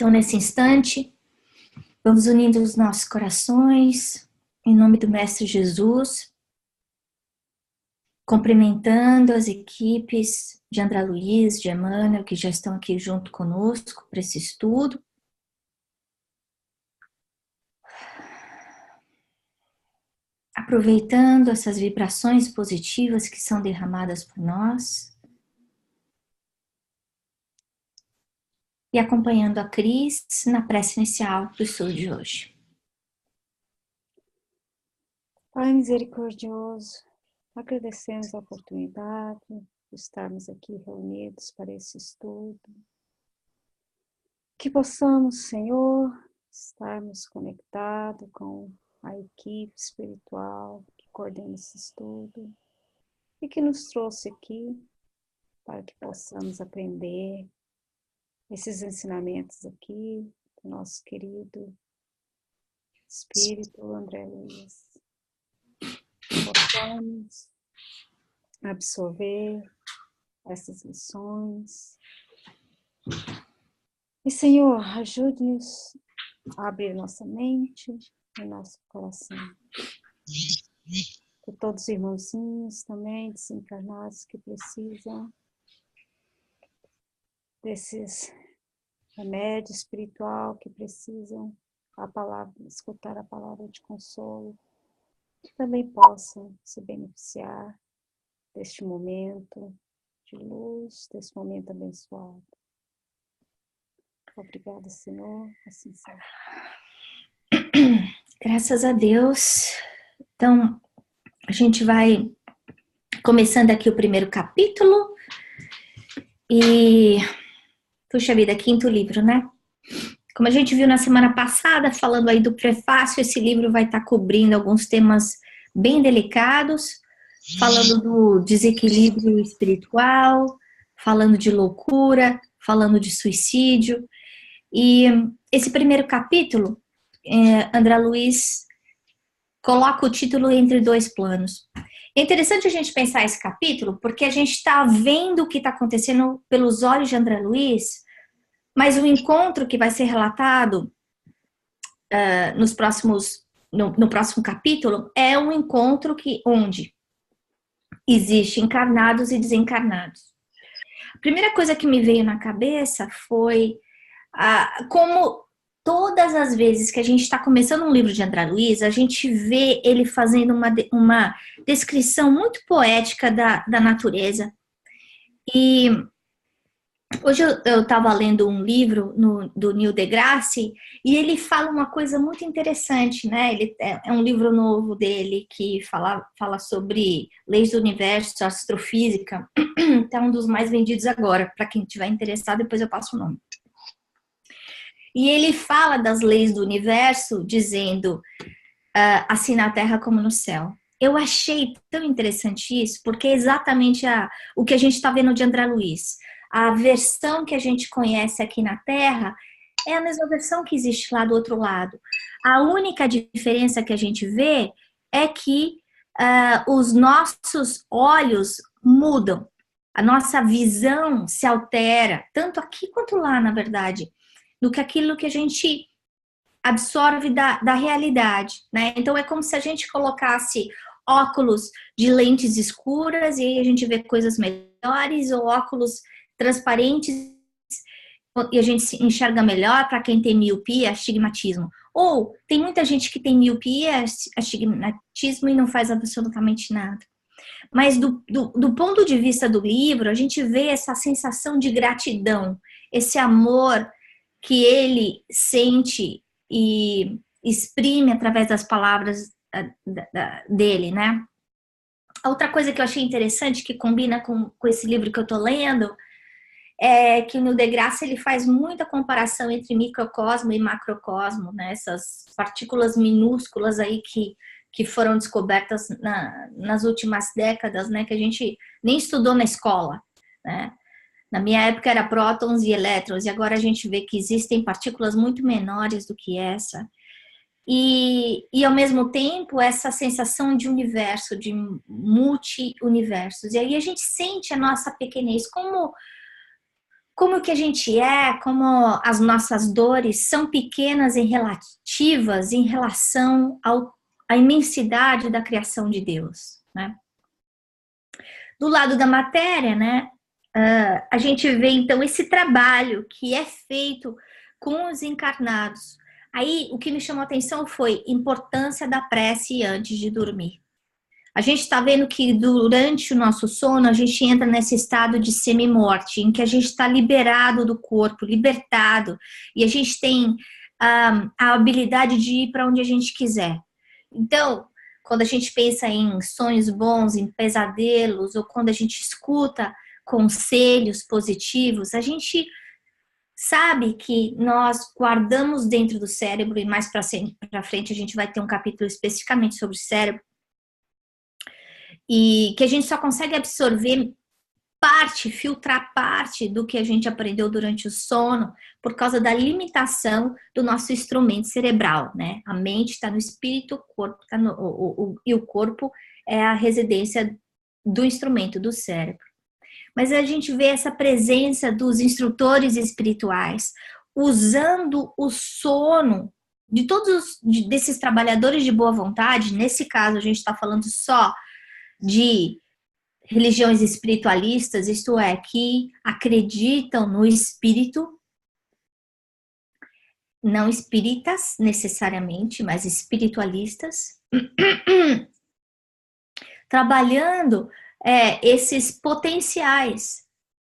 Então, nesse instante, vamos unindo os nossos corações, em nome do Mestre Jesus, cumprimentando as equipes de André Luiz, de Emmanuel, que já estão aqui junto conosco para esse estudo. Aproveitando essas vibrações positivas que são derramadas por nós. E acompanhando a Cris na prece inicial do estudo de hoje. Pai misericordioso, agradecemos a oportunidade de estarmos aqui reunidos para esse estudo. Que possamos, Senhor, estarmos conectados com a equipe espiritual que coordena esse estudo e que nos trouxe aqui para que possamos aprender esses ensinamentos aqui do nosso querido Espírito André Luiz. Possamos absorver essas lições. E, Senhor, ajude-nos a abrir nossa mente e nosso coração. Que todos os irmãozinhos também desencarnados que precisam desses remédios espiritual, que precisam escutar a palavra de consolo, que também possam se beneficiar deste momento de luz, desse momento abençoado. Obrigada, Senhor, assim seja. Graças a Deus. Então, a gente vai começando aqui o primeiro capítulo. E, puxa vida, quinto livro, né? Como a gente viu na semana passada, falando aí do prefácio, esse livro vai estar cobrindo alguns temas bem delicados, falando do desequilíbrio espiritual, falando de loucura, falando de suicídio. E esse primeiro capítulo, André Luiz coloca o título entre dois planos. É interessante a gente pensar esse capítulo, porque a gente está vendo o que está acontecendo pelos olhos de André Luiz, mas o encontro que vai ser relatado no próximo capítulo é um encontro onde existe encarnados e desencarnados. A primeira coisa que me veio na cabeça foi como todas as vezes que a gente está começando um livro de André Luiz, a gente vê ele fazendo uma descrição muito poética da natureza. E hoje eu estava lendo um livro do Neil deGrasse e ele fala uma coisa muito interessante, né? É um livro novo dele que fala sobre leis do universo, astrofísica. É um dos mais vendidos agora. Para quem estiver interessado, depois eu passo o nome. E ele fala das leis do universo, dizendo assim na Terra como no céu. Eu achei tão interessante isso, porque é exatamente o que a gente está vendo de André Luiz. A versão que a gente conhece aqui na Terra é a mesma versão que existe lá do outro lado. A única diferença que a gente vê é que os nossos olhos mudam, a nossa visão se altera, tanto aqui quanto lá, na verdade, do que aquilo que a gente absorve da realidade, né? Então é como se a gente colocasse óculos de lentes escuras e aí a gente vê coisas melhores, ou óculos transparentes e a gente se enxerga melhor. Para quem tem miopia, astigmatismo. Ou tem muita gente que tem miopia, astigmatismo e não faz absolutamente nada. Mas do ponto de vista do livro, a gente vê essa sensação de gratidão, esse amor que ele sente e exprime através das palavras dele, né? A outra coisa que eu achei interessante, que combina com esse livro que eu tô lendo, é que no deGrasse ele faz muita comparação entre microcosmo e macrocosmo, né? Essas partículas minúsculas aí que foram descobertas nas últimas décadas, né? Que a gente nem estudou na escola, né? Na minha época era prótons e elétrons, e agora a gente vê que existem partículas muito menores do que essa. E ao mesmo tempo, essa sensação de universo, de multi-universos. E aí a gente sente a nossa pequenez. Como como que a gente é, como as nossas dores são pequenas e relativas em relação à imensidade da criação de Deus, né? Do lado da matéria, né, a gente vê então esse trabalho que é feito com os encarnados. Aí o que me chamou a atenção foi a importância da prece antes de dormir. A gente está vendo que durante o nosso sono a gente entra nesse estado de semi-morte, em que a gente está liberado do corpo, libertado, e a gente tem a habilidade de ir para onde a gente quiser. Então, quando a gente pensa em sonhos bons, em pesadelos, ou quando a gente escuta conselhos positivos, a gente sabe que nós guardamos dentro do cérebro, e mais para frente a gente vai ter um capítulo especificamente sobre o cérebro, e que a gente só consegue absorver parte, filtrar parte do que a gente aprendeu durante o sono por causa da limitação do nosso instrumento cerebral, né? A mente está no espírito, o corpo está e o corpo é a residência do instrumento, do cérebro. Mas a gente vê essa presença dos instrutores espirituais usando o sono de todos desses trabalhadores de boa vontade. Nesse caso, a gente está falando só de religiões espiritualistas, isto é, que acreditam no espírito, não espíritas necessariamente, mas espiritualistas, trabalhando esses potenciais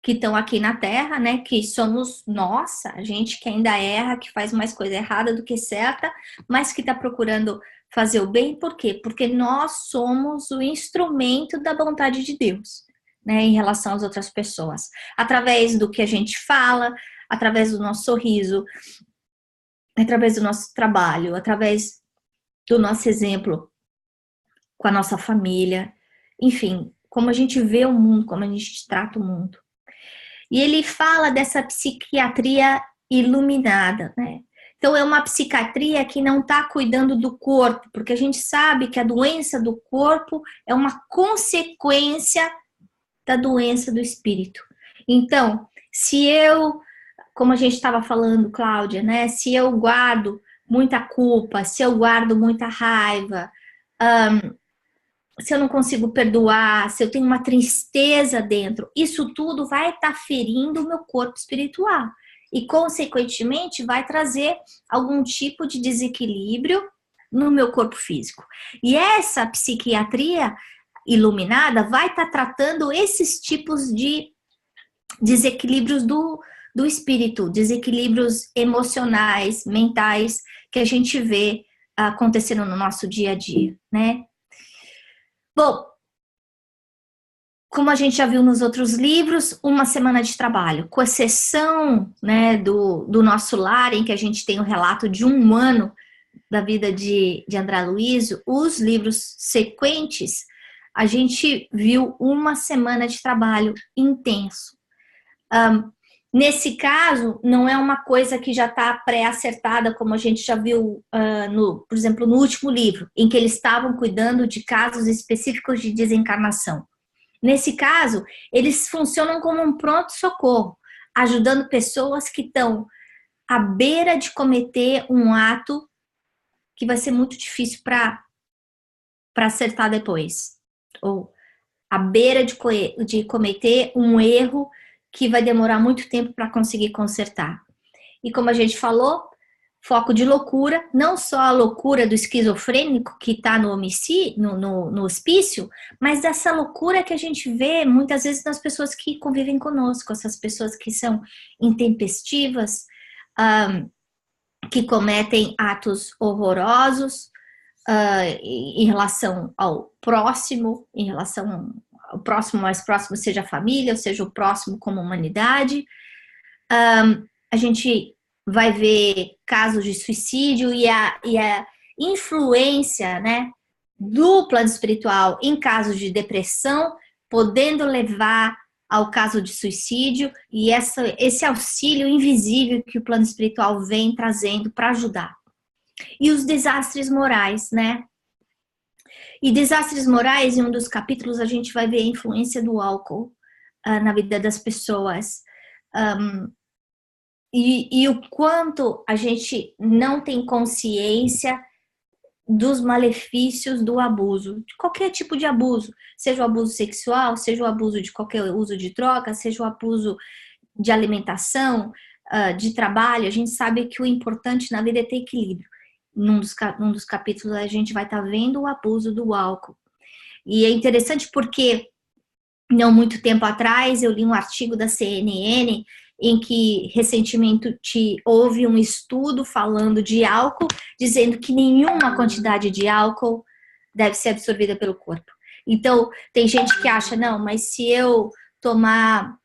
que estão aqui na Terra, né, que somos nós, a gente que ainda erra, que faz mais coisa errada do que certa, mas que está procurando fazer o bem. Por quê? Porque nós somos o instrumento da vontade de Deus, né, em relação às outras pessoas. Através do que a gente fala, através do nosso sorriso, através do nosso trabalho, através do nosso exemplo com a nossa família, enfim, como a gente vê o mundo, como a gente trata o mundo. E ele fala dessa psiquiatria iluminada, né? Então, é uma psiquiatria que não está cuidando do corpo, porque a gente sabe que a doença do corpo é uma consequência da doença do espírito. Então, se eu, como a gente estava falando, Cláudia, né? Se eu guardo muita culpa, se eu guardo muita raiva, se eu não consigo perdoar, se eu tenho uma tristeza dentro, isso tudo vai estar ferindo o meu corpo espiritual. E, consequentemente, vai trazer algum tipo de desequilíbrio no meu corpo físico. E essa psiquiatria iluminada vai estar tratando esses tipos de desequilíbrios do espírito, desequilíbrios emocionais, mentais, que a gente vê acontecendo no nosso dia a dia, né? Bom, como a gente já viu nos outros livros, uma semana de trabalho, com exceção, né, do nosso lar, em que a gente tem o relato de um ano da vida de André Luizo, os livros sequentes, a gente viu uma semana de trabalho intenso. Nesse caso, não é uma coisa que já está pré-acertada, como a gente já viu, por exemplo, no último livro, em que eles estavam cuidando de casos específicos de desencarnação. Nesse caso, eles funcionam como um pronto-socorro, ajudando pessoas que estão à beira de cometer um ato que vai ser muito difícil para acertar depois, ou à beira de cometer um erro que vai demorar muito tempo para conseguir consertar. E como a gente falou, foco de loucura, não só a loucura do esquizofrênico que está no homicídio, no hospício, mas dessa loucura que a gente vê muitas vezes nas pessoas que convivem conosco, essas pessoas que são intempestivas, que cometem atos horrorosos em relação ao próximo, em relação ao próximo mais próximo, seja a família, ou seja o próximo como humanidade. A gente vai ver casos de suicídio e a influência, né, do plano espiritual em casos de depressão, podendo levar ao caso de suicídio, e esse auxílio invisível que o plano espiritual vem trazendo para ajudar. E os desastres morais, né? E desastres morais, em um dos capítulos, a gente vai ver a influência do álcool na vida das pessoas. E o quanto a gente não tem consciência dos malefícios do abuso, de qualquer tipo de abuso, seja o abuso sexual, seja o abuso de qualquer uso de droga, seja o abuso de alimentação, de trabalho. A gente sabe que o importante na vida é ter equilíbrio. Num dos capítulos a gente vai estar vendo o abuso do álcool. E é interessante porque não muito tempo atrás eu li um artigo da CNN em que recentemente houve um estudo falando de álcool, dizendo que nenhuma quantidade de álcool deve ser absorvida pelo corpo. Então, tem gente que acha, não, mas se eu tomar,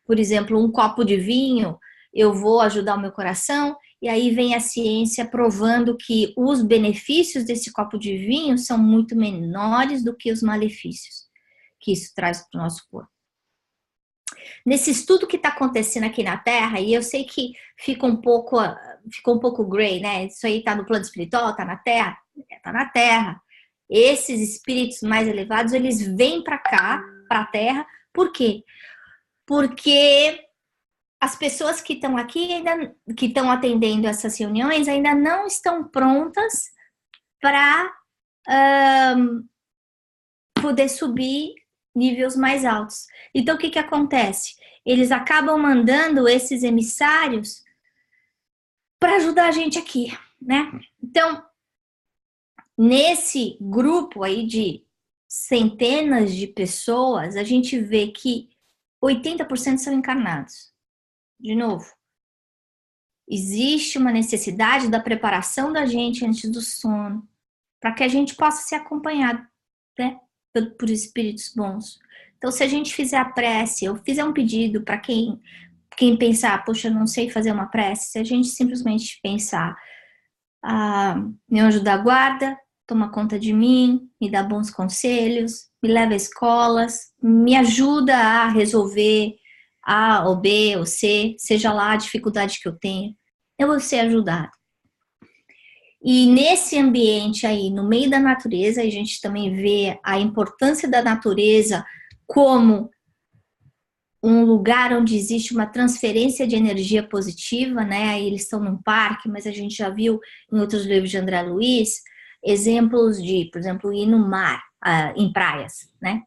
por exemplo, um copo de vinho, eu vou ajudar o meu coração, e aí vem a ciência provando que os benefícios desse copo de vinho são muito menores do que os malefícios que isso traz para o nosso corpo. Nesse estudo que está acontecendo aqui na Terra, e eu sei que fica um pouco gray, né? Isso aí está no plano espiritual, está na Terra? Está na Terra. Esses espíritos mais elevados, eles vêm para cá, para a Terra, por quê? Porque as pessoas que estão aqui, que estão atendendo essas reuniões, ainda não estão prontas para poder subir níveis mais altos. Então, o que acontece? Eles acabam mandando esses emissários para ajudar a gente aqui, né? Então, nesse grupo aí de centenas de pessoas, a gente vê que 80% são encarnados. De novo, existe uma necessidade da preparação da gente antes do sono, para que a gente possa ser acompanhado, né, por espíritos bons. Então, se a gente fizer a prece, eu fizer um pedido para quem pensar, poxa, eu não sei fazer uma prece, se a gente simplesmente pensar, meu anjo da guarda, toma conta de mim, me dá bons conselhos, me leva a escolas, me ajuda a resolver A ou B ou C, seja lá a dificuldade que eu tenha, eu vou ser ajudado. E nesse ambiente aí, no meio da natureza, a gente também vê a importância da natureza como um lugar onde existe uma transferência de energia positiva, né? Aí eles estão num parque, mas a gente já viu em outros livros de André Luiz exemplos de, por exemplo, ir no mar, em praias, né?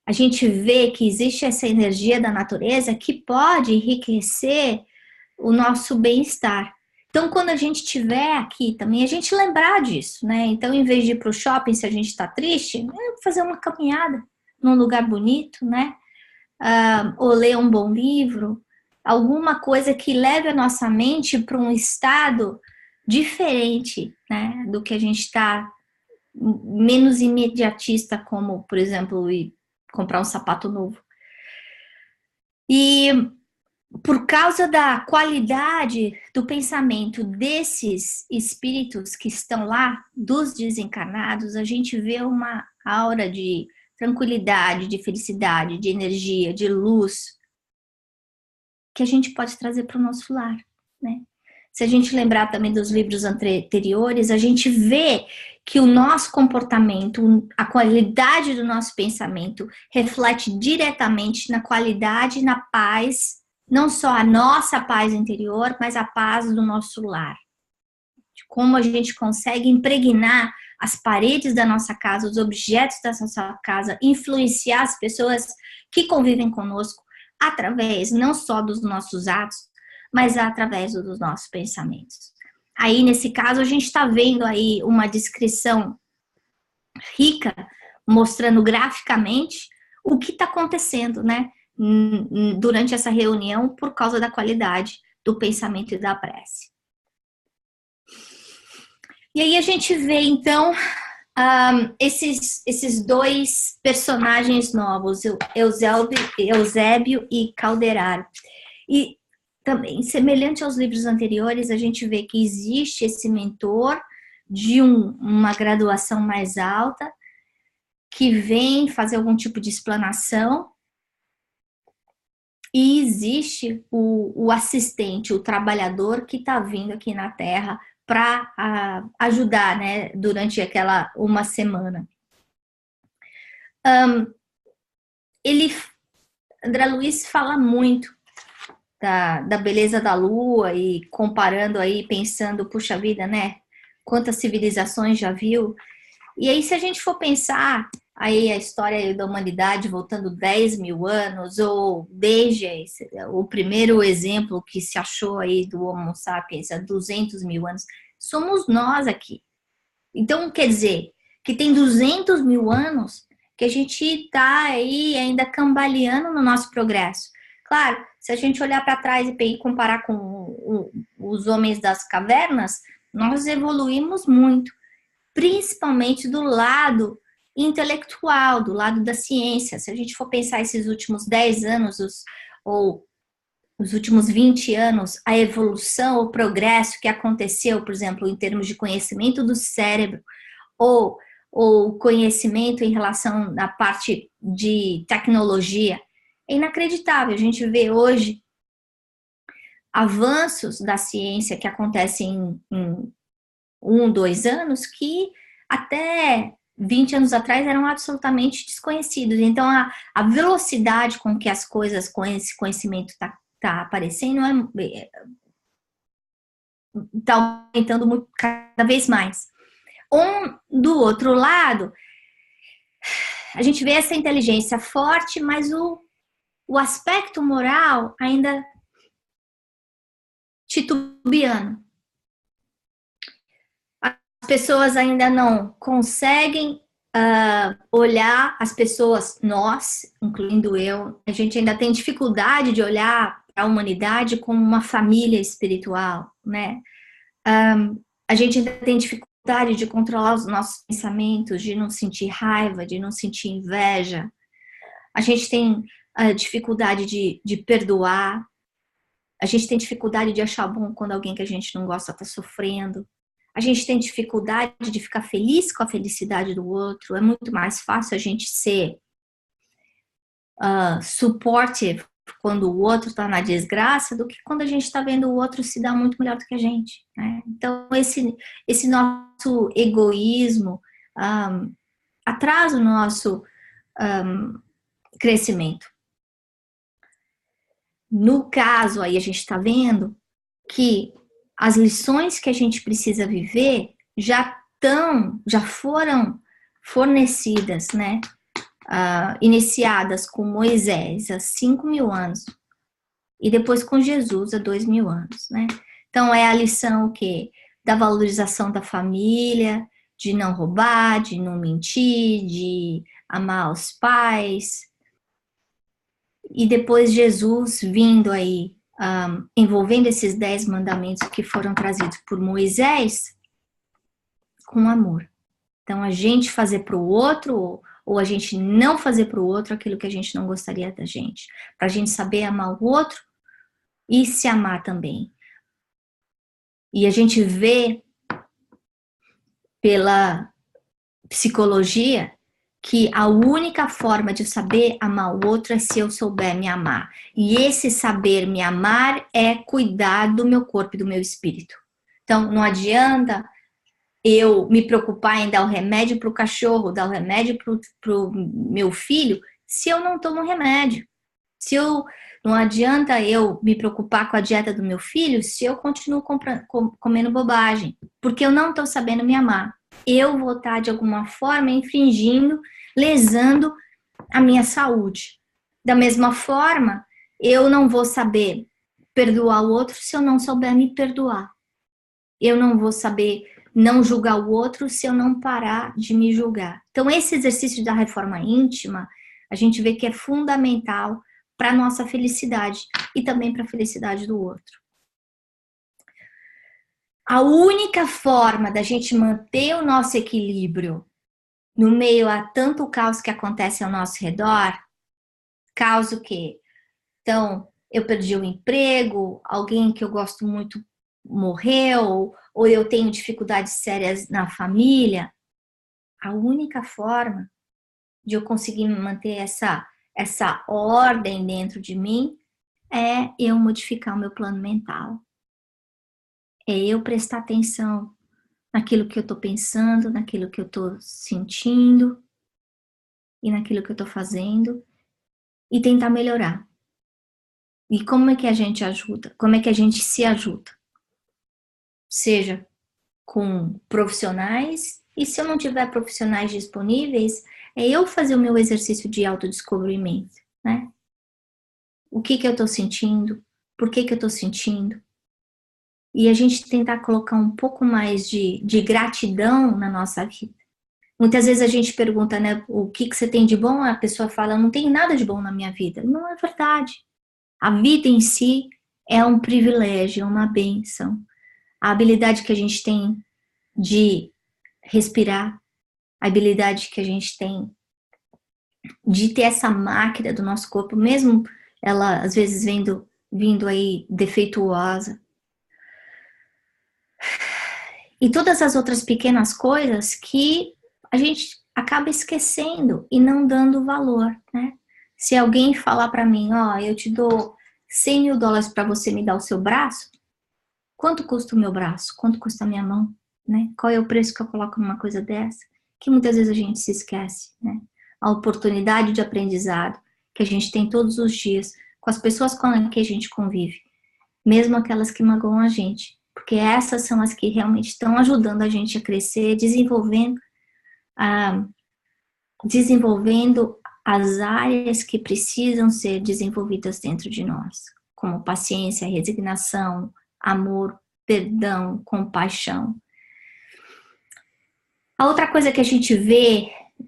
A gente vê que existe essa energia da natureza que pode enriquecer o nosso bem-estar. Então, quando a gente estiver aqui também, a gente lembrar disso, né? Então, em vez de ir para o shopping, se a gente está triste, fazer uma caminhada num lugar bonito, né? Ou ler um bom livro, alguma coisa que leve a nossa mente para um estado diferente, né? Do que a gente está, menos imediatista, como, por exemplo, ir comprar um sapato novo. E por causa da qualidade do pensamento desses espíritos que estão lá, dos desencarnados, a gente vê uma aura de tranquilidade, de felicidade, de energia, de luz, que a gente pode trazer para o nosso lar, né? Se a gente lembrar também dos livros anteriores, a gente vê que o nosso comportamento, a qualidade do nosso pensamento reflete diretamente na qualidade e na paz, não só a nossa paz interior, mas a paz do nosso lar. De como a gente consegue impregnar as paredes da nossa casa, os objetos da nossa casa, influenciar as pessoas que convivem conosco através não só dos nossos atos, mas através dos nossos pensamentos. Aí, nesse caso, a gente está vendo aí uma descrição rica, mostrando graficamente o que está acontecendo, né, durante essa reunião por causa da qualidade do pensamento e da prece. E aí a gente vê, então, esses dois personagens novos, Eusébio e Calderaro. E também, semelhante aos livros anteriores, a gente vê que existe esse mentor de uma graduação mais alta, que vem fazer algum tipo de explanação, e existe o assistente, o trabalhador que está vindo aqui na Terra para ajudar, né, durante uma semana. André Luiz fala muito da beleza da Lua e comparando aí, pensando, puxa vida, né? Quantas civilizações já viu? E aí, se a gente for pensar aí a história da humanidade voltando 10 mil anos, ou desde o primeiro exemplo que se achou aí do Homo sapiens há 200 mil anos, somos nós aqui. Então, quer dizer, que tem 200 mil anos que a gente está aí ainda cambaleando no nosso progresso. Claro, se a gente olhar para trás e comparar com os homens das cavernas, nós evoluímos muito, principalmente do lado intelectual, do lado da ciência. Se a gente for pensar esses últimos 10 anos, ou os últimos 20 anos, a evolução, o progresso que aconteceu, por exemplo, em termos de conhecimento do cérebro, ou o conhecimento em relação à parte de tecnologia, é inacreditável. A gente vê hoje avanços da ciência que acontecem em 2 anos que até 20 anos atrás eram absolutamente desconhecidos. Então, a velocidade com que as coisas, com esse conhecimento tá aparecendo, está aumentando muito, cada vez mais. Do outro lado, a gente vê essa inteligência forte, mas o aspecto moral ainda titubeando. As pessoas ainda não conseguem olhar as pessoas, nós, incluindo eu, a gente ainda tem dificuldade de olhar a humanidade como uma família espiritual, né? A gente ainda tem dificuldade de controlar os nossos pensamentos, de não sentir raiva, de não sentir inveja. A gente tem dificuldade de perdoar. A gente tem dificuldade de achar bom quando alguém que a gente não gosta está sofrendo. A gente tem dificuldade de ficar feliz com a felicidade do outro. É muito mais fácil a gente ser supportive quando o outro está na desgraça do que quando a gente está vendo o outro se dar muito melhor do que a gente, né? Então, esse nosso egoísmo atrasa o nosso crescimento. No caso, aí a gente está vendo que as lições que a gente precisa viver já foram fornecidas, né? Iniciadas com Moisés há 5 mil anos e depois com Jesus há 2 mil anos, né? Então é a lição que da valorização da família, de não roubar, de não mentir, de amar os pais. E depois Jesus vindo aí, envolvendo esses 10 mandamentos que foram trazidos por Moisés, com amor. Então, a gente fazer para o outro, ou a gente não fazer para o outro aquilo que a gente não gostaria da gente. Para a gente saber amar o outro e se amar também. E a gente vê pela psicologia que a única forma de eu saber amar o outro é se eu souber me amar. E esse saber me amar é cuidar do meu corpo e do meu espírito. Então, não adianta eu me preocupar em dar o remédio para o cachorro, dar o remédio para o meu filho, se eu não tomo remédio. Não adianta eu me preocupar com a dieta do meu filho se eu continuo comendo bobagem, porque eu não estou sabendo me amar. Eu vou estar, de alguma forma, infringindo, lesando a minha saúde. Da mesma forma, eu não vou saber perdoar o outro se eu não souber me perdoar. Eu não vou saber não julgar o outro se eu não parar de me julgar. Então, esse exercício da reforma íntima, a gente vê que é fundamental para a nossa felicidade e também para a felicidade do outro. A única forma da gente manter o nosso equilíbrio no meio a tanto caos que acontece ao nosso redor, caos o quê? Então, eu perdi o emprego, alguém que eu gosto muito morreu, ou eu tenho dificuldades sérias na família. A única forma de eu conseguir manter essa ordem dentro de mim é eu modificar o meu plano mental. É eu prestar atenção naquilo que eu estou pensando, naquilo que eu estou sentindo e naquilo que eu estou fazendo e tentar melhorar. E como é que a gente ajuda? Como é que a gente se ajuda? Seja com profissionais, e se eu não tiver profissionais disponíveis, é eu fazer o meu exercício de autodescobrimento, né? O que eu tô sentindo? Por que eu tô sentindo? E a gente tentar colocar um pouco mais de gratidão na nossa vida. Muitas vezes a gente pergunta, né, o que você tem de bom? A pessoa fala, não tem nada de bom na minha vida. Não é verdade. A vida em si é um privilégio, é uma bênção. A habilidade que a gente tem de respirar, a habilidade que a gente tem de ter essa máquina do nosso corpo, mesmo ela às vezes vindo aí defeituosa. E todas as outras pequenas coisas que a gente acaba esquecendo e não dando valor, né? Se alguém falar para mim, eu te dou $100.000 para você me dar o seu braço, quanto custa o meu braço? Quanto custa a minha mão? Né? Qual é o preço que eu coloco numa coisa dessa? Que muitas vezes a gente se esquece, né? A oportunidade de aprendizado que a gente tem todos os dias com as pessoas com que a gente convive, mesmo aquelas que magoam a gente, porque essas são as que realmente estão ajudando a gente a crescer, desenvolvendo as áreas que precisam ser desenvolvidas dentro de nós, como paciência, resignação, amor, perdão, compaixão. A outra coisa que a gente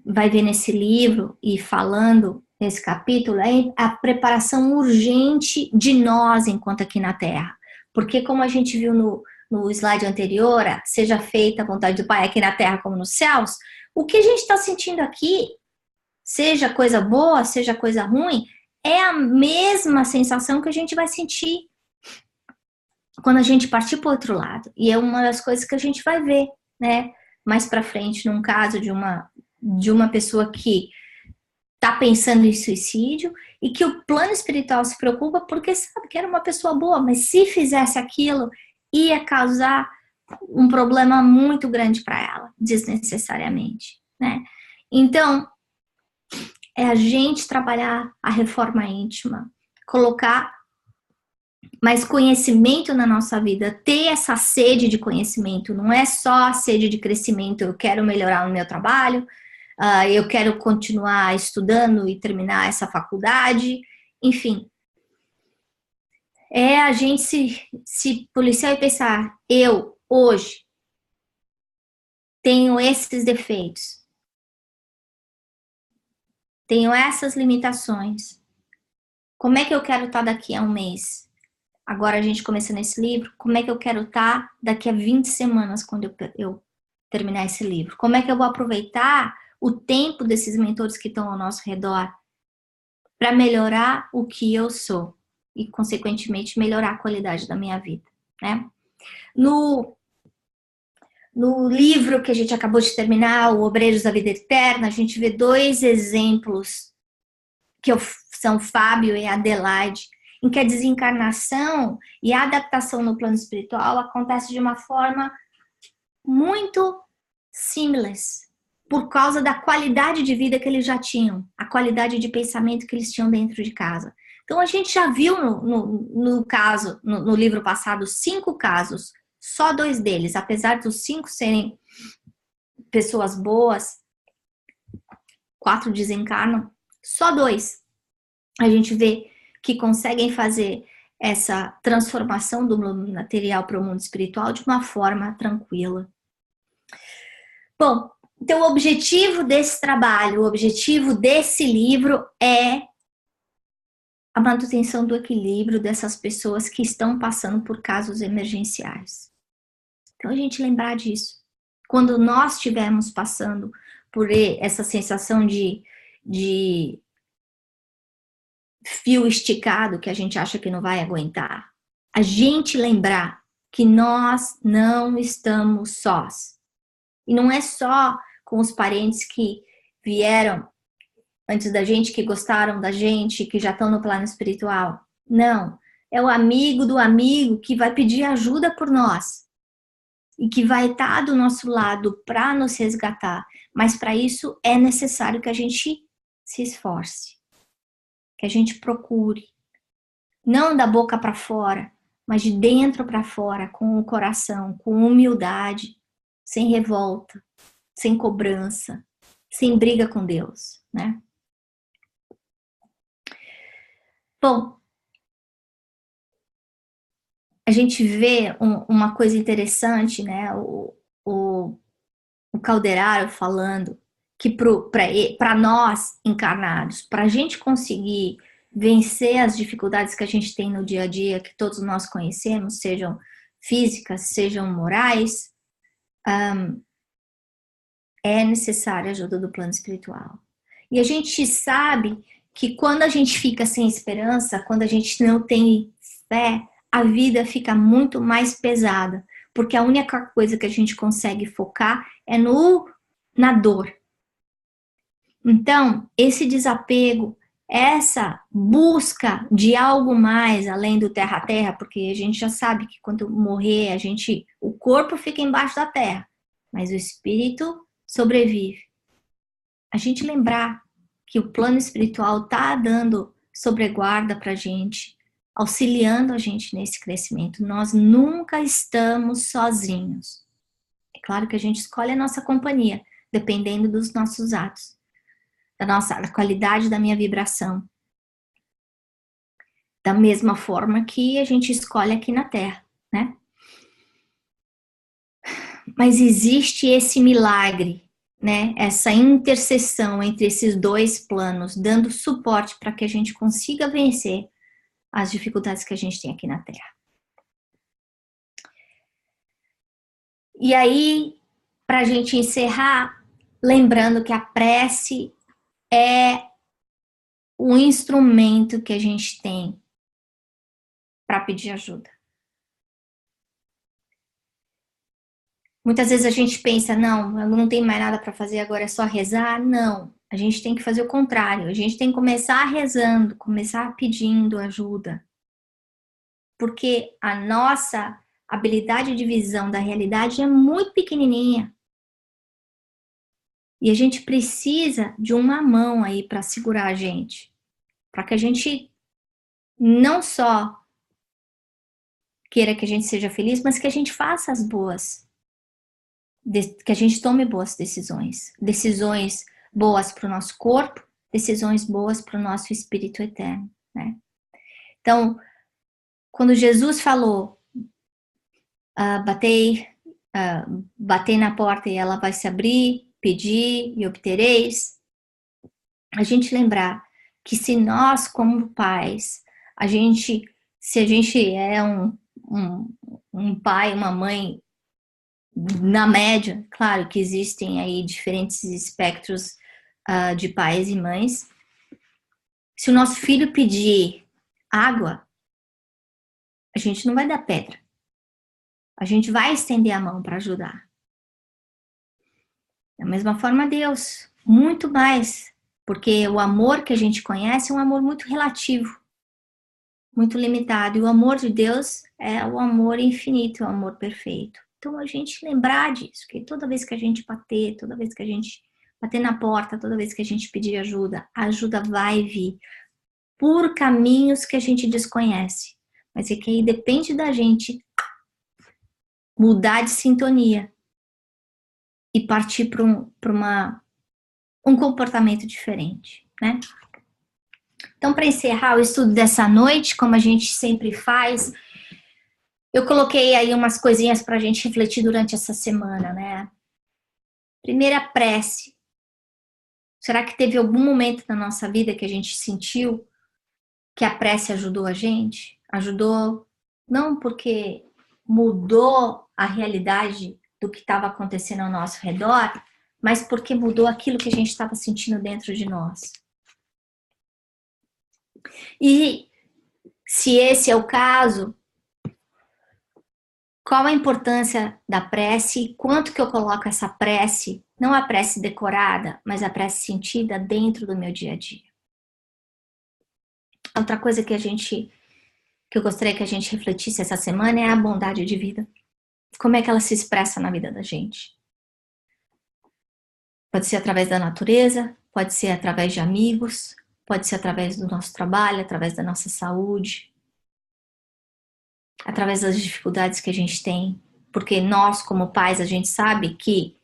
vai ver nesse livro e falando nesse capítulo é a preparação urgente de nós enquanto aqui na Terra. Porque como a gente viu no slide anterior, seja feita a vontade do Pai aqui na Terra como nos céus, o que a gente está sentindo aqui, seja coisa boa, seja coisa ruim, é a mesma sensação que a gente vai sentir quando a gente partir para o outro lado. E é uma das coisas que a gente vai ver, né? Mais para frente, num caso de uma pessoa que está pensando em suicídio e que o plano espiritual se preocupa porque sabe que era uma pessoa boa, mas se fizesse aquilo, ia causar um problema muito grande para ela, desnecessariamente, né? Então, é a gente trabalhar a reforma íntima, colocar mais conhecimento na nossa vida, ter essa sede de conhecimento, não é só a sede de crescimento, eu quero melhorar no meu trabalho, eu quero continuar estudando e terminar essa faculdade, enfim. É a gente se policiar e pensar, eu, hoje, tenho esses defeitos, tenho essas limitações, como é que eu quero estar daqui a um mês? Agora a gente começa nesse livro, como é que eu quero estar daqui a 20 semanas quando eu terminar esse livro? Como é que eu vou aproveitar o tempo desses mentores que estão ao nosso redor para melhorar o que eu sou e, consequentemente, melhorar a qualidade da minha vida, né? No livro que a gente acabou de terminar, O Obreiros da Vida Eterna, a gente vê 2 exemplos que são Fábio e Adelaide, em que a desencarnação e a adaptação no plano espiritual acontece de uma forma muito simples, por causa da qualidade de vida que eles já tinham, a qualidade de pensamento que eles tinham dentro de casa. Então a gente já viu no livro passado 5 casos, só 2 deles, apesar dos 5 serem pessoas boas, 4 desencarnam, só 2 a gente vê que conseguem fazer essa transformação do mundo material para o mundo espiritual de uma forma tranquila. Bom, então o objetivo desse trabalho, o objetivo desse livro é a manutenção do equilíbrio dessas pessoas que estão passando por casos emergenciais. Então a gente lembrar disso. Quando nós estivermos passando por essa sensação de fio esticado que a gente acha que não vai aguentar, a gente lembrar que nós não estamos sós. E não é só com os parentes que vieram antes da gente, que gostaram da gente, que já estão no plano espiritual. Não, é o amigo do amigo que vai pedir ajuda por nós e que vai estar do nosso lado para nos resgatar. Mas para isso é necessário que a gente se esforce. que a gente procure, não da boca para fora, mas de dentro para fora, com o coração, com humildade, sem revolta, sem cobrança, sem briga com Deus, né? Bom, a gente vê uma coisa interessante, né? O Calderaro falando que para nós encarnados, para a gente conseguir vencer as dificuldades que a gente tem no dia a dia, que todos nós conhecemos, sejam físicas, sejam morais, é necessária a ajuda do plano espiritual. E a gente sabe que quando a gente fica sem esperança, quando a gente não tem fé, a vida fica muito mais pesada, porque a única coisa que a gente consegue focar é na dor. Então, esse desapego, essa busca de algo mais além do terra-terra, porque a gente já sabe que quando morrer, o corpo fica embaixo da terra, mas o espírito sobrevive. A gente lembrar que o plano espiritual está dando sobreguarda para a gente, auxiliando a gente nesse crescimento. Nós nunca estamos sozinhos. É claro que a gente escolhe a nossa companhia, dependendo dos nossos atos, da qualidade da minha vibração. Da mesma forma que a gente escolhe aqui na Terra, né? Mas existe esse milagre, né? Essa interseção entre esses dois planos, dando suporte para que a gente consiga vencer as dificuldades que a gente tem aqui na Terra. E aí, para a gente encerrar, lembrando que a prece é o instrumento que a gente tem para pedir ajuda. Muitas vezes a gente pensa, não, eu não tenho mais nada para fazer, agora é só rezar. Não, a gente tem que fazer o contrário. A gente tem que começar rezando, começar pedindo ajuda. Porque a nossa habilidade de visão da realidade é muito pequenininha. E a gente precisa de uma mão aí para segurar a gente. Para que a gente não só queira que a gente seja feliz, mas que a gente faça as boas, que a gente tome boas decisões. Decisões boas para o nosso corpo, decisões boas para o nosso espírito eterno, né? Então, quando Jesus falou, batei na porta e ela vai se abrir, pedir e obtereis, a gente lembrar que se nós, como pais, se a gente é um pai, uma mãe, na média, claro que existem aí diferentes espectros de pais e mães, se o nosso filho pedir água, a gente não vai dar pedra. A gente vai estender a mão para ajudar. Da mesma forma, Deus, muito mais, porque o amor que a gente conhece é um amor muito relativo, muito limitado, e o amor de Deus é o amor infinito, é o amor perfeito. Então, a gente lembrar disso, que toda vez que a gente bater, toda vez que a gente bater na porta, toda vez que a gente pedir ajuda, a ajuda vai vir por caminhos que a gente desconhece. Mas é que aí depende da gente mudar de sintonia e partir para um comportamento diferente, né? Então, para encerrar o estudo dessa noite, como a gente sempre faz, eu coloquei aí umas coisinhas para a gente refletir durante essa semana, né? Primeira prece. Será que teve algum momento na nossa vida que a gente sentiu que a prece ajudou a gente? Ajudou não porque mudou a realidade do que estava acontecendo ao nosso redor, mas porque mudou aquilo que a gente estava sentindo dentro de nós. E se esse é o caso, qual a importância da prece e quanto que eu coloco essa prece, não a prece decorada, mas a prece sentida dentro do meu dia a dia? Outra coisa que eu gostaria que a gente refletisse essa semana é a bondade de vida. Como é que ela se expressa na vida da gente? Pode ser através da natureza, pode ser através de amigos, Pode ser através do nosso trabalho, através da nossa saúde, através das dificuldades que a gente tem. Porque nós, como pais, a gente sabe que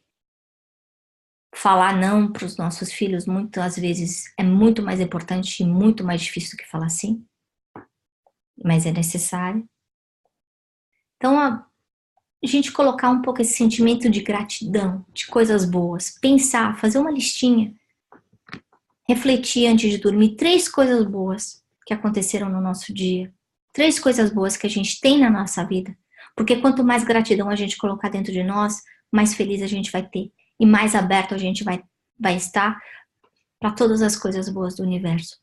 falar não para os nossos filhos muitas vezes é muito mais importante e muito mais difícil do que falar sim, mas é necessário. Então, a gente colocar um pouco esse sentimento de gratidão, de coisas boas, pensar, fazer uma listinha, refletir antes de dormir 3 coisas boas que aconteceram no nosso dia, 3 coisas boas que a gente tem na nossa vida, porque quanto mais gratidão a gente colocar dentro de nós, mais feliz a gente vai ter e mais aberto a gente vai estar para todas as coisas boas do universo.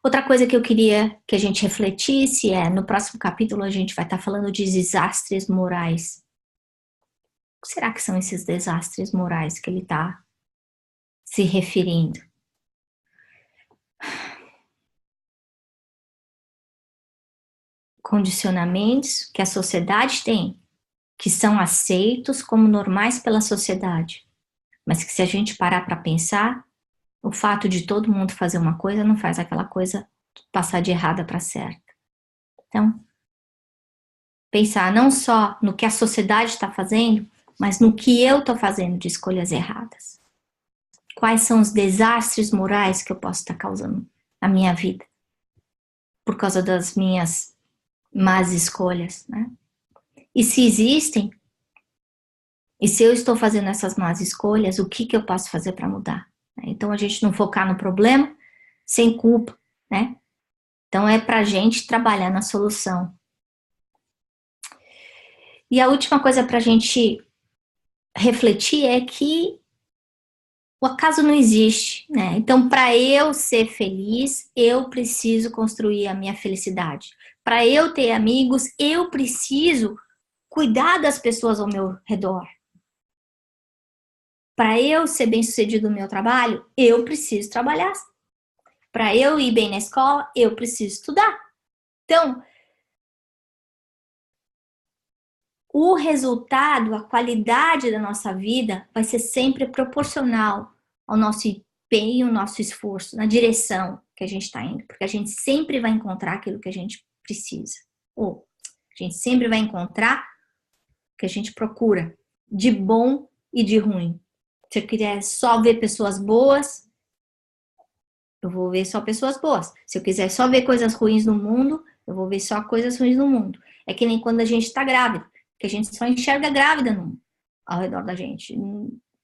Outra coisa que eu queria que a gente refletisse é, no próximo capítulo a gente vai estar falando de desastres morais. O que será que são esses desastres morais que ele está se referindo? Condicionamentos que a sociedade tem, que são aceitos como normais pela sociedade, mas que se a gente parar para pensar, o fato de todo mundo fazer uma coisa não faz aquela coisa passar de errada para certa. Então, pensar não só no que a sociedade está fazendo, mas no que eu estou fazendo de escolhas erradas. Quais são os desastres morais que eu posso estar causando na minha vida por causa das minhas más escolhas, né? E se existem, e se eu estou fazendo essas más escolhas, o que eu posso fazer para mudar? Então, a gente não focar no problema sem culpa, né? Então, é para a gente trabalhar na solução. E a última coisa para a gente refletir é que o acaso não existe, né? Então, para eu ser feliz, eu preciso construir a minha felicidade. Para eu ter amigos, eu preciso cuidar das pessoas ao meu redor. Para eu ser bem-sucedido no meu trabalho, eu preciso trabalhar. Para eu ir bem na escola, eu preciso estudar. Então, o resultado, a qualidade da nossa vida vai ser sempre proporcional ao nosso empenho, ao nosso esforço, na direção que a gente está indo. Porque a gente sempre vai encontrar aquilo que a gente precisa. Ou a gente sempre vai encontrar o que a gente procura, de bom e de ruim. Se eu quiser só ver pessoas boas, eu vou ver só pessoas boas. Se eu quiser só ver coisas ruins no mundo, eu vou ver só coisas ruins no mundo. É que nem quando a gente está grávida, que a gente só enxerga grávida ao redor da gente.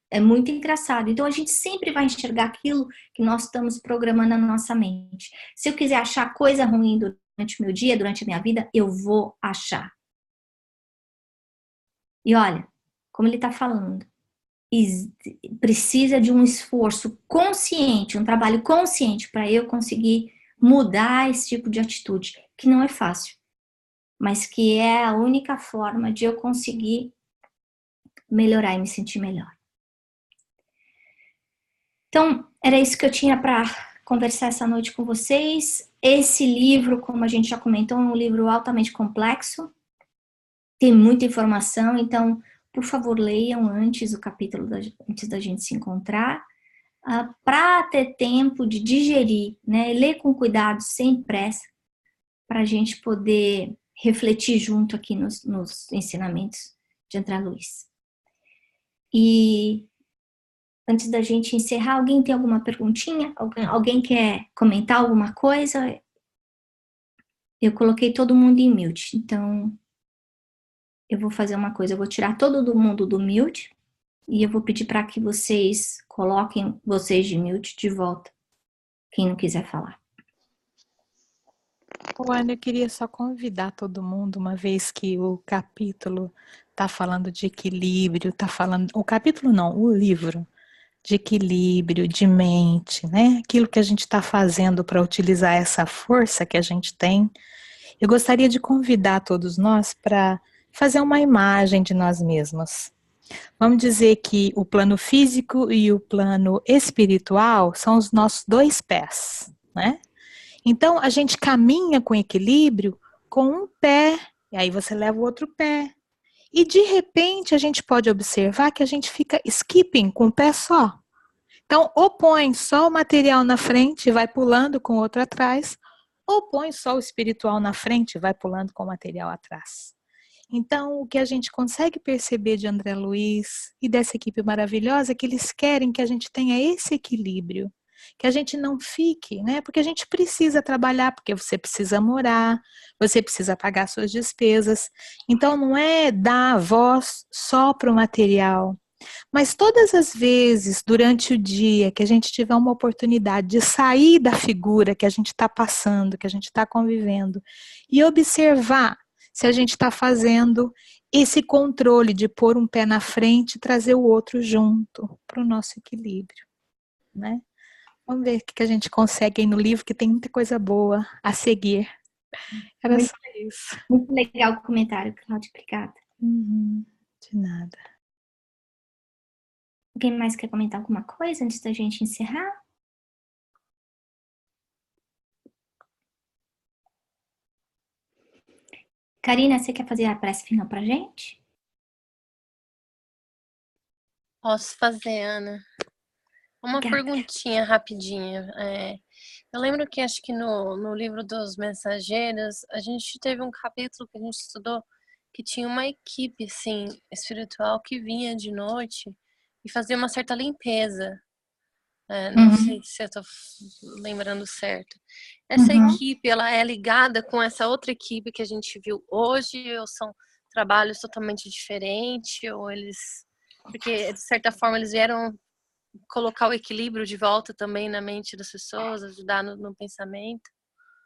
É muito engraçado. Então, a gente sempre vai enxergar aquilo que nós estamos programando na nossa mente. Se eu quiser achar coisa ruim durante o meu dia, durante a minha vida, eu vou achar. E olha, como ele está falando, precisa de um esforço consciente, um trabalho consciente para eu conseguir mudar esse tipo de atitude, que não é fácil, mas que é a única forma de eu conseguir melhorar e me sentir melhor. Então, era isso que eu tinha para conversar essa noite com vocês. Esse livro, como a gente já comentou, é um livro altamente complexo, tem muita informação, então, por favor, leiam antes o capítulo, antes da gente se encontrar, para ter tempo de digerir, né? Ler com cuidado, sem pressa, para a gente poder refletir junto aqui nos ensinamentos de André Luiz. E antes da gente encerrar, alguém tem alguma perguntinha? Alguém quer comentar alguma coisa? Eu coloquei todo mundo em mute, então eu vou fazer uma coisa, eu vou tirar todo mundo do mute e eu vou pedir para que vocês coloquem vocês de mute de volta, quem não quiser falar. Ana, eu queria só convidar todo mundo, uma vez que o capítulo está falando de equilíbrio, está falando, o capítulo não, o livro, de equilíbrio, de mente, né? Aquilo que a gente está fazendo para utilizar essa força que a gente tem. Eu gostaria de convidar todos nós para fazer uma imagem de nós mesmos. Vamos dizer que o plano físico e o plano espiritual são os nossos 2 pés, né? Então, a gente caminha com equilíbrio com um pé, e aí você leva o outro pé. E, de repente, a gente pode observar que a gente fica skipping com um pé só. Então, ou põe só o material na frente e vai pulando com o outro atrás, ou põe só o espiritual na frente e vai pulando com o material atrás. Então, o que a gente consegue perceber de André Luiz e dessa equipe maravilhosa é que eles querem que a gente tenha esse equilíbrio, que a gente não fique, né? Porque a gente precisa trabalhar, porque você precisa morar, você precisa pagar suas despesas. Então, não é dar voz só para o material, mas todas as vezes durante o dia que a gente tiver uma oportunidade de sair da figura que a gente está passando, que a gente está convivendo, e observar se a gente está fazendo esse controle de pôr um pé na frente e trazer o outro junto para o nosso equilíbrio, né? Vamos ver o que a gente consegue aí no livro, que tem muita coisa boa a seguir. Era Muito, só isso. muito legal o comentário, Cláudia. Obrigada. De nada. Alguém mais quer comentar alguma coisa antes da gente encerrar? Karina, você quer fazer a prece final pra gente? Posso fazer, Ana. Uma Obrigada. perguntinha rapidinha. Eu lembro que acho que no livro dos Mensageiros, a gente teve um capítulo que a gente estudou que tinha uma equipe, assim, espiritual que vinha de noite e fazia uma certa limpeza. Não sei se eu tô lembrando certo. Essa equipe, ela é ligada com essa outra equipe que a gente viu hoje, ou são trabalhos totalmente diferentes, ou eles... Porque, de certa forma, eles vieram colocar o equilíbrio de volta também na mente das pessoas, ajudar no pensamento?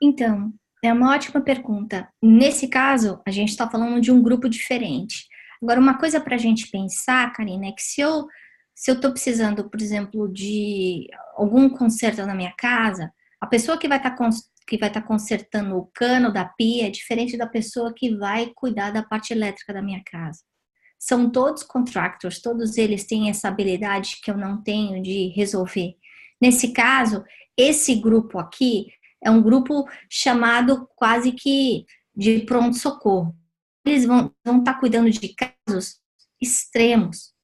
Então, é uma ótima pergunta. Nesse caso, a gente está falando de um grupo diferente. Agora, uma coisa para a gente pensar, Karina, é que se eu estou precisando, por exemplo, de algum conserto na minha casa, a pessoa que vai estar consertando o cano da pia é diferente da pessoa que vai cuidar da parte elétrica da minha casa. São todos contractors, todos eles têm essa habilidade que eu não tenho de resolver. Nesse caso, esse grupo aqui é um grupo chamado quase que de pronto-socorro. Eles vão estar cuidando de casos extremos,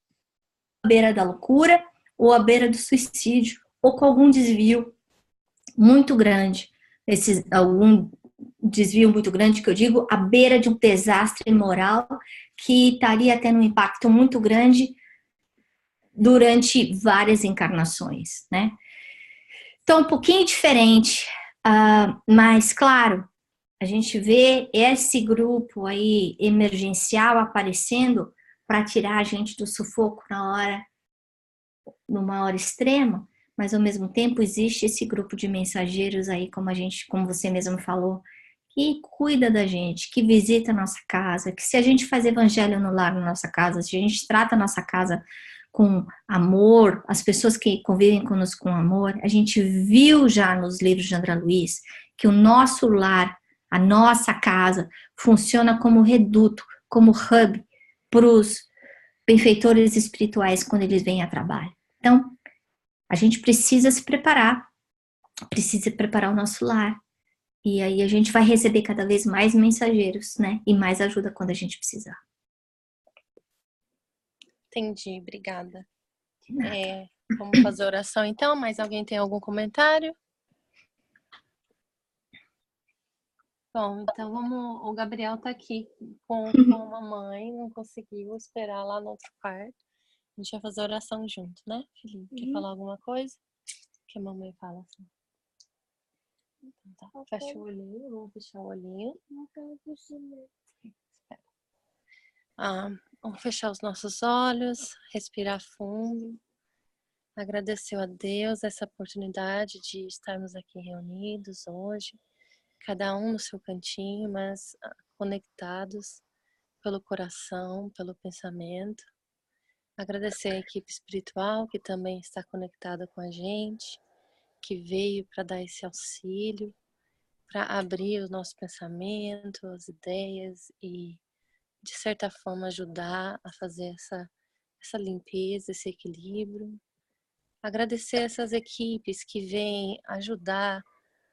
à beira da loucura ou à beira do suicídio, ou com algum desvio muito grande. Algum desvio muito grande, que eu digo, à beira de um desastre moral que estaria tendo um impacto muito grande durante várias encarnações, né? Então, um pouquinho diferente, mas, claro, a gente vê esse grupo aí emergencial aparecendo para tirar a gente do sufoco numa hora extrema, mas ao mesmo tempo existe esse grupo de mensageiros aí, como você mesmo falou, que cuida da gente, que visita a nossa casa, que se a gente faz evangelho no lar na nossa casa, se a gente trata a nossa casa com amor, as pessoas que convivem conosco com amor, a gente viu já nos livros de André Luiz que o nosso lar, a nossa casa, funciona como reduto, como hub para os benfeitores espirituais quando eles vêm a trabalho. Então, a gente precisa se preparar, precisa preparar o nosso lar. E aí a gente vai receber cada vez mais mensageiros, né? E mais ajuda quando a gente precisar. Entendi, obrigada. Vamos fazer oração então? Mais alguém tem algum comentário? Bom, então o Gabriel tá aqui com a mamãe, não conseguiu esperar lá no outro quarto. A gente vai fazer oração junto, né, Felipe? Quer falar alguma coisa? Que a mamãe fala assim. Então, tá. Fecha o olhinho, vamos fechar o olhinho. Vamos fechar os nossos olhos, respirar fundo. Agradecer a Deus essa oportunidade de estarmos aqui reunidos hoje, cada um no seu cantinho, mas conectados pelo coração, pelo pensamento. Agradecer a equipe espiritual que também está conectada com a gente, que veio para dar esse auxílio, para abrir o nosso pensamento, as ideias e, de certa forma, ajudar a fazer essa limpeza, esse equilíbrio. Agradecer essas equipes que vêm ajudar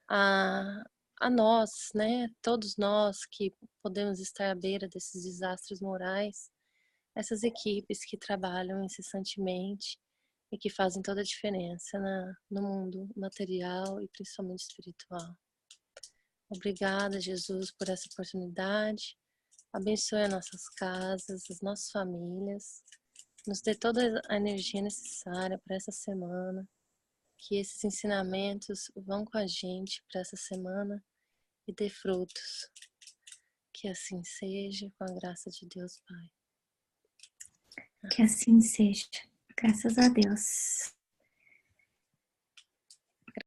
a nós, né? Todos nós que podemos estar à beira desses desastres morais, essas equipes que trabalham incessantemente e que fazem toda a diferença no mundo material e principalmente espiritual. Obrigada, Jesus, por essa oportunidade. Abençoe as nossas casas, as nossas famílias. Nos dê toda a energia necessária para essa semana. Que esses ensinamentos vão com a gente para essa semana e dê frutos. Que assim seja, com a graça de Deus, Pai. Que assim seja. Graças a Deus.